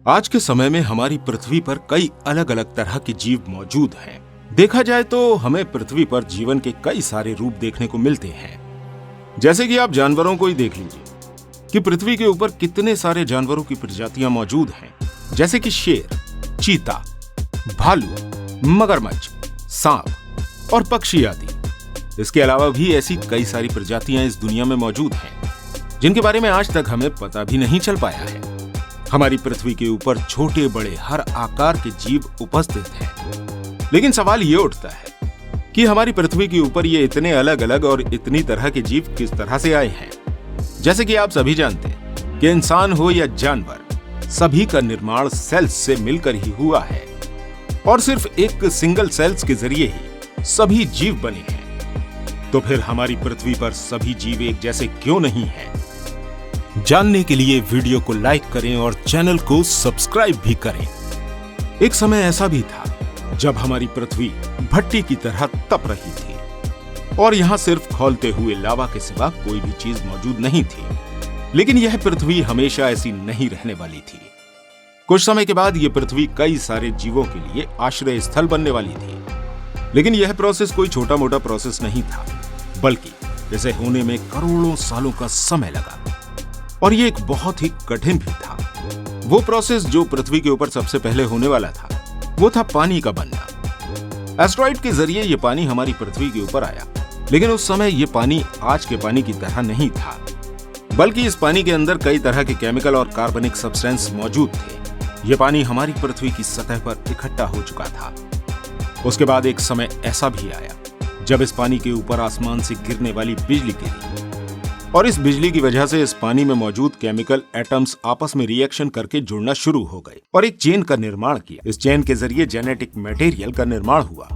आज के समय में हमारी पृथ्वी पर कई अलग अलग तरह के जीव मौजूद हैं। देखा जाए तो हमें पृथ्वी पर जीवन के कई सारे रूप देखने को मिलते हैं। जैसे कि आप जानवरों को ही देख लीजिए कि पृथ्वी के ऊपर कितने सारे जानवरों की प्रजातियां मौजूद हैं, जैसे कि शेर, चीता, भालू, मगरमच्छ, सांप और पक्षी आदि। इसके अलावा भी ऐसी कई सारी प्रजातियां इस दुनिया में मौजूद हैं, जिनके बारे में आज तक हमें पता भी नहीं चल पाया है। हमारी पृथ्वी के ऊपर छोटे बड़े हर आकार के जीव उपस्थित हैं। लेकिन सवाल ये उठता है कि हमारी पृथ्वी के ऊपर ये इतने अलग अलग और इतनी तरह के जीव किस तरह से आए हैं। जैसे कि आप सभी जानते हैं कि इंसान हो या जानवर, सभी का निर्माण सेल्स से मिलकर ही हुआ है और सिर्फ एक सिंगल सेल्स के जरिए ही सभी जीव बने हैं। तो फिर हमारी पृथ्वी पर सभी जीव एक जैसे क्यों नहीं हैं? जानने के लिए वीडियो को लाइक करें और चैनल को सब्सक्राइब भी करें। एक समय ऐसा भी था जब हमारी पृथ्वी भट्टी की तरह तप रही थी और यहां सिर्फ खौलते हुए लावा के सिवा कोई भी चीज मौजूद नहीं थी। लेकिन यह पृथ्वी हमेशा ऐसी नहीं रहने वाली थी। कुछ समय के बाद यह पृथ्वी कई सारे जीवों के लिए आश्रय स्थल बनने वाली थी। लेकिन यह प्रोसेस कोई छोटा मोटा प्रोसेस नहीं था, बल्कि इसे होने में करोड़ों सालों का समय लगा और ये एक बहुत ही कठिन भी था। वो प्रोसेस जो पृथ्वी के ऊपर सबसे पहले होने वाला था, वो था पानी का बनना। एस्ट्रॉइड के जरिए ये पानी हमारी पृथ्वी के ऊपर आया, लेकिन उस समय ये पानी आज के पानी की तरह नहीं था, बल्कि इस पानी के अंदर कई तरह के केमिकल और कार्बनिक सब्सटेंस मौजूद थे। ये पानी हमारी पृथ्वी की सतह पर इकट्ठा हो चुका था। उसके बाद एक समय ऐसा भी आया जब इस पानी के ऊपर आसमान से गिरने वाली बिजली गिरी और इस बिजली की वजह से इस पानी में मौजूद केमिकल एटम्स आपस में रिएक्शन करके जुड़ना शुरू हो गए और एक चेन का निर्माण किया। इस चेन के जरिए जेनेटिक मटेरियल का निर्माण हुआ।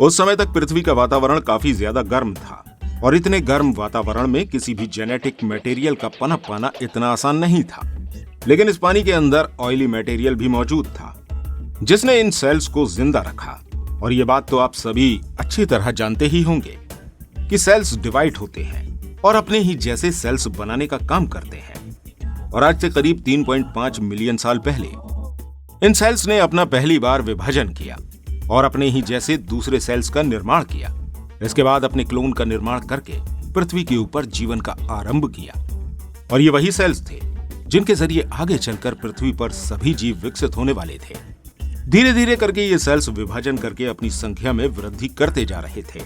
उस समय तक पृथ्वी का वातावरण काफी ज्यादा गर्म था और इतने गर्म वातावरण में किसी भी जेनेटिक मटेरियल का पनप पाना इतना आसान नहीं था। लेकिन इस पानी के अंदर ऑयली मटेरियल भी मौजूद था, जिसने इन सेल्स को जिंदा रखा। और ये बात तो आप सभी अच्छी तरह जानते ही होंगे कि सेल्स डिवाइड होते हैं और अपने ही जैसे सेल्स बनाने का काम करते हैं। और आज से करीब 3.5 मिलियन साल पहले इन सेल्स ने अपना पहली बार विभाजन किया और अपने ही जैसे दूसरे सेल्स का निर्माण किया। इसके बाद अपने क्लोन का निर्माण करके पृथ्वी के ऊपर जीवन का आरंभ किया। और ये वही सेल्स थे जिनके जरिए आगे चलकर पृथ्वी पर सभी जीव विकसित होने वाले थे। धीरे धीरे करके ये सेल्स विभाजन करके अपनी संख्या में वृद्धि करते जा रहे थे।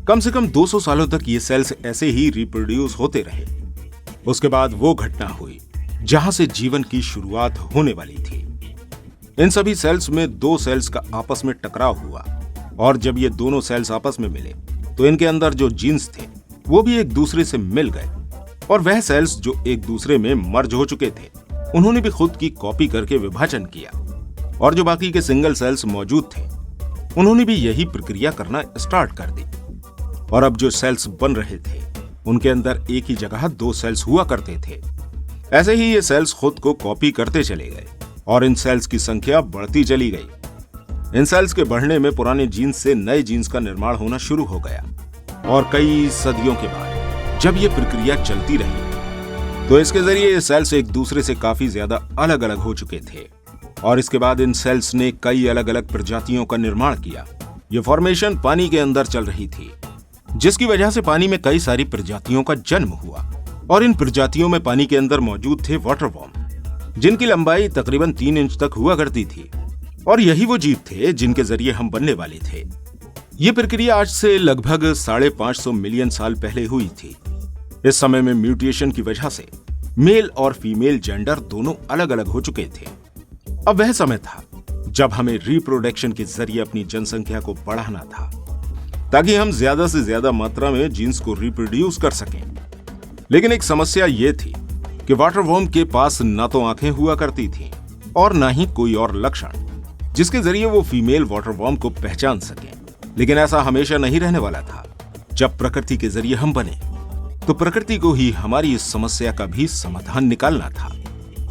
कम से कम 200 सालों तक ये सेल्स ऐसे ही रिप्रोड्यूस होते रहे। उसके बाद वो घटना हुई जहां से जीवन की शुरुआत होने वाली थी। इन सभी सेल्स में दो सेल्स का आपस में टकराव हुआ और जब ये दोनों सेल्स आपस में मिले तो इनके अंदर जो जीन्स थे वो भी एक दूसरे से मिल गए और वह सेल्स जो एक दूसरे में मर्ज हो चुके थे, उन्होंने भी खुद की कॉपी करके विभाजन किया। और जो बाकी के सिंगल सेल्स मौजूद थे, उन्होंने भी यही प्रक्रिया करना स्टार्ट कर दी। और अब जो सेल्स बन रहे थे उनके अंदर एक ही जगह दो सेल्स हुआ करते थे। ऐसे ही ये सेल्स खुद को कॉपी करते चले गए और इन सेल्स की संख्या बढ़ती चली गई। इन सेल्स के बढ़ने में पुराने जीन्स से नए जीन्स का निर्माण होना शुरू हो गया। और कई सदियों के बाद जब ये प्रक्रिया चलती रही तो इसके जरिए ये सेल्स एक दूसरे से काफी ज्यादा अलग अलग हो चुके थे। और इसके बाद इन सेल्स ने कई अलग अलग प्रजातियों का निर्माण किया। ये फॉर्मेशन पानी के अंदर चल रही थी, जिसकी वजह से पानी में कई सारी प्रजातियों का जन्म हुआ। और इन प्रजातियों में पानी के अंदर मौजूद थे वाटर वॉर्म, जिनकी लंबाई तकरीबन 3 इंच तक हुआ करती थी। और यही वो जीव थे जिनके जरिए हम बनने वाले थे। ये प्रक्रिया आज से लगभग 550 मिलियन साल पहले हुई थी। इस समय में म्यूटेशन की वजह से मेल और फीमेल जेंडर दोनों अलग अलग हो चुके थे। अब वह समय था जब हमें रिप्रोडक्शन के जरिए अपनी जनसंख्या को बढ़ाना था, ताकि हम ज्यादा से ज्यादा मात्रा में जीन्स को रिप्रोड्यूस कर सकें। लेकिन एक समस्या यह थी कि वाटर वॉर्म के पास ना तो आंखें हुआ करती थीं और ना ही कोई और लक्षण जिसके जरिए वो फीमेल वाटर वॉर्म को पहचान सके। लेकिन ऐसा हमेशा नहीं रहने वाला था। जब प्रकृति के जरिए हम बने तो प्रकृति को ही हमारी इस समस्या का भी समाधान निकालना था।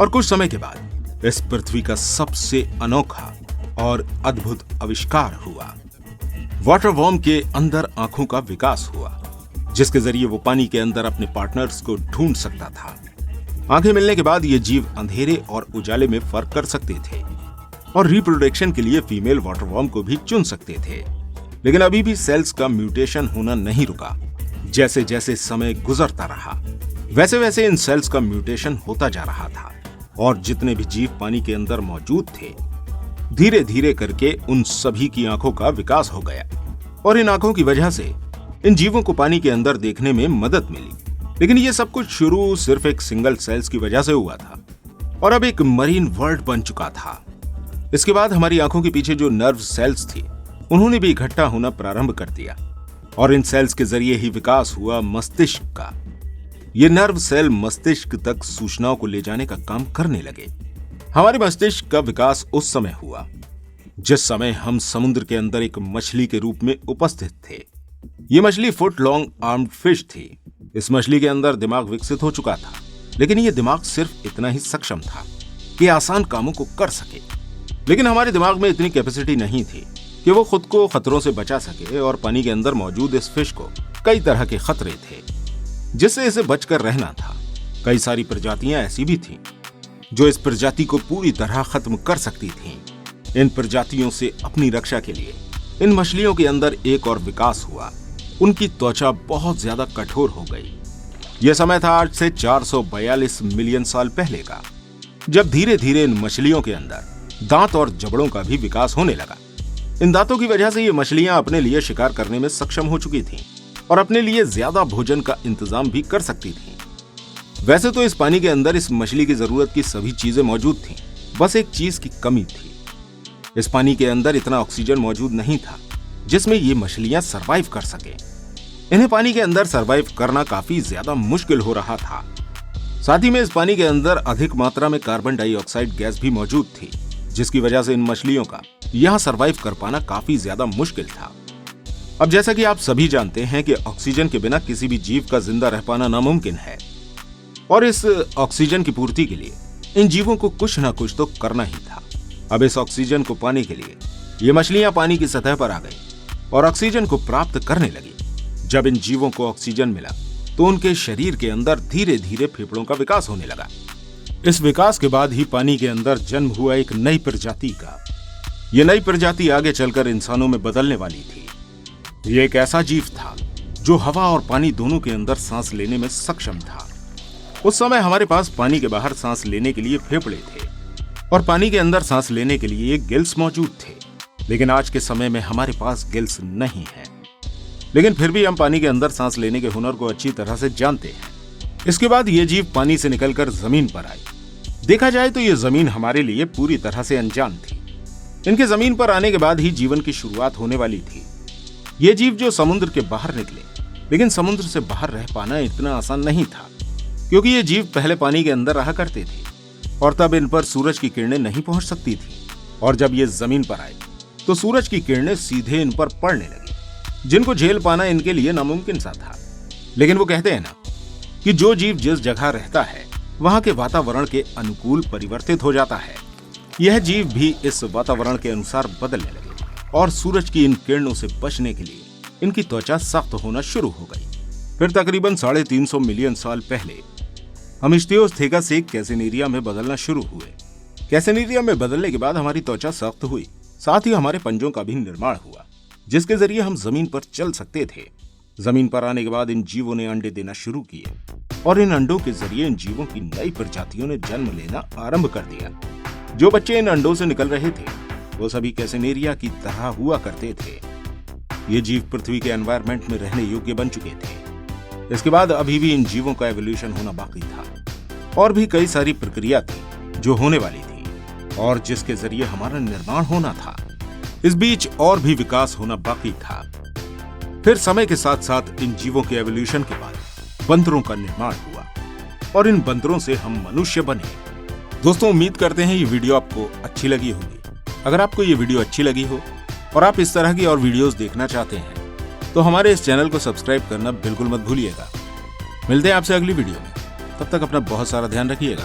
और कुछ समय के बाद इस पृथ्वी का सबसे अनोखा और अद्भुत आविष्कार हुआ। वाटर वॉर्म के अंदर आंखों का विकास हुआ, जिसके जरिए वो पानी के अंदर अपने पार्टनर्स को ढूंढ सकता था। आंखें मिलने के बाद ये जीव अंधेरे और उजाले में फर्क कर सकते थे और रिप्रोडक्शन के लिए फीमेल वाटरवॉर्म को भी चुन सकते थे। लेकिन अभी भी सेल्स का म्यूटेशन होना नहीं रुका। जैसे जैसे समय गुजरता रहा वैसे वैसे इन सेल्स का म्यूटेशन होता जा रहा था और जितने भी जीव पानी के अंदर मौजूद थे धीरे धीरे करके उन सभी की आंखों का विकास हो गया और इन आंखों की वजह से इन जीवों को पानी के अंदर देखने में मदद मिली। लेकिन ये सब कुछ शुरू सिर्फ एक सिंगल सेल्स की वजह से हुआ था और अब एक मरीन वर्ल्ड बन चुका था। इसके बाद हमारी आंखों के पीछे जो नर्व सेल्स थी उन्होंने भी इकट्ठा होना प्रारंभ कर दिया और इन सेल्स के जरिए ही विकास हुआ मस्तिष्क का। ये नर्व सेल मस्तिष्क तक सूचनाओं को ले जाने का काम करने लगे। हमारे मस्तिष्क का विकास उस समय हुआ जिस समय हम समुद्र के अंदर एक मछली के रूप में उपस्थित थे। ये मछली फुट लॉन्ग आर्म्ड फिश थी। इस मछली के अंदर दिमाग विकसित हो चुका था, लेकिन ये दिमाग सिर्फ इतना ही सक्षम था कि आसान कामों को कर सके। लेकिन हमारे दिमाग में इतनी कैपेसिटी नहीं थी कि वो खुद को खतरों से बचा सके और पानी के अंदर मौजूद इस फिश को कई तरह के खतरे थे जिससे इसे बचकर रहना था। कई सारी प्रजातियां ऐसी भी थीं जो इस प्रजाति को पूरी तरह खत्म कर सकती थीं। इन प्रजातियों से अपनी रक्षा के लिए इन मछलियों के अंदर एक और विकास हुआ। उनकी त्वचा बहुत ज्यादा कठोर हो गई। यह समय था आज से 442 मिलियन साल पहले का, जब धीरे धीरे इन मछलियों के अंदर दांत और जबड़ों का भी विकास होने लगा। इन दांतों की वजह से ये मछलियां अपने लिए शिकार करने में सक्षम हो चुकी थीं और अपने लिए ज्यादा भोजन का इंतजाम भी कर सकती थीं। वैसे तो इस पानी के अंदर इस मछली की जरूरत की सभी चीजें मौजूद थीं, बस एक चीज की कमी थी। इस पानी के अंदर इतना ऑक्सीजन मौजूद नहीं था जिसमें ये मछलियां सरवाइव कर सके। इन्हें पानी के अंदर सरवाइव करना काफी ज्यादा मुश्किल हो रहा था। साथ ही में इस पानी के अंदर अधिक मात्रा में कार्बन डाइऑक्साइड गैस भी मौजूद थी, जिसकी वजह से इन मछलियों का यहाँ सरवाइव कर पाना काफी ज्यादा मुश्किल था। अब जैसा कि आप सभी जानते हैं कि ऑक्सीजन के बिना किसी भी जीव का जिंदा रह पाना नामुमकिन है और इस ऑक्सीजन की पूर्ति के लिए इन जीवों को कुछ ना कुछ तो करना ही था। अब इस ऑक्सीजन को पाने के लिए ये मछलियां पानी की सतह पर आ गई और ऑक्सीजन को प्राप्त करने लगी। जब इन जीवों को ऑक्सीजन मिला तो उनके शरीर के अंदर धीरे धीरे फेफड़ों का विकास होने लगा। इस विकास के बाद ही पानी के अंदर जन्म हुआ एक नई प्रजाति का। ये नई प्रजाति आगे चलकर इंसानों में बदलने वाली थी। ये एक ऐसा जीव था जो हवा और पानी दोनों के अंदर सांस लेने में सक्षम था। उस समय हमारे पास पानी के बाहर सांस लेने के लिए फेफड़े थे और पानी के अंदर सांस लेने के लिए गिल्स मौजूद थे। लेकिन आज के समय में हमारे पास गिल्स नहीं है, लेकिन फिर भी हम पानी के अंदर सांस लेने के हुनर को अच्छी तरह से जानते हैं। इसके बाद ये जीव पानी से निकलकर जमीन पर आए। देखा जाए तो ये जमीन हमारे लिए पूरी तरह से अनजान थी। इनके जमीन पर आने के बाद ही जीवन की शुरुआत होने वाली थी। ये जीव जो समुद्र के बाहर निकले, लेकिन समुद्र से बाहर रह पाना इतना आसान नहीं था, क्योंकि ये जीव पहले पानी के अंदर रहा करते थे और तब इन पर सूरज की किरणें नहीं पहुंच सकती थी। और जब ये जमीन पर आए तो सूरज की किरणें सीधे इन पर पड़ने लगी, जिनको झेल पाना इनके लिए नामुमकिन सा था। लेकिन वो कहते हैं ना कि जो जीव जिस जगह रहता है वहां के वातावरण के अनुकूल परिवर्तित हो जाता है। यह जीव भी इस वातावरण के अनुसार बदलने लगे और सूरज की इन किरणों से बचने के लिए इनकी त्वचा सख्त होना शुरू हो गई। फिर तकरीबन 350 मिलियन साल पहले हम इस्टियोस्थेगा से कैसेनेरिया में बदलना शुरू हुए। कैसेनेरिया में बदलने के बाद हमारी त्वचा सख्त हुई, साथ ही हमारे पंजों का भी निर्माण हुआ, जिसके जरिए हम जमीन पर चल सकते थे। जमीन पर आने के बाद इन जीवों ने अंडे देना शुरू किए और इन अंडों के जरिए इन जीवों की नई प्रजातियों ने जन्म लेना आरंभ कर दिया। जो बच्चे इन अंडों से निकल रहे थे वो सभी कैसेनेरिया की तरह हुआ करते थे। ये जीव पृथ्वी के एनवायरनमेंट में रहने योग्य बन चुके थे। इसके बाद अभी भी इन जीवों का एवोल्यूशन होना बाकी था और भी कई सारी प्रक्रिया थी जो होने वाली थी और जिसके जरिए हमारा निर्माण होना था। इस बीच और भी विकास होना बाकी था। फिर समय के साथ साथ इन जीवों के एवोल्यूशन के बाद बंदरों का निर्माण हुआ और इन बंदरों से हम मनुष्य बने। दोस्तों, उम्मीद करते हैं ये वीडियो आपको अच्छी लगी होगी। अगर आपको ये वीडियो अच्छी लगी हो और आप इस तरह की और वीडियोस देखना चाहते हैं तो हमारे इस चैनल को सब्सक्राइब करना बिल्कुल मत भूलिएगा। मिलते हैं आपसे अगली वीडियो में। तब तक अपना बहुत सारा ध्यान रखिएगा।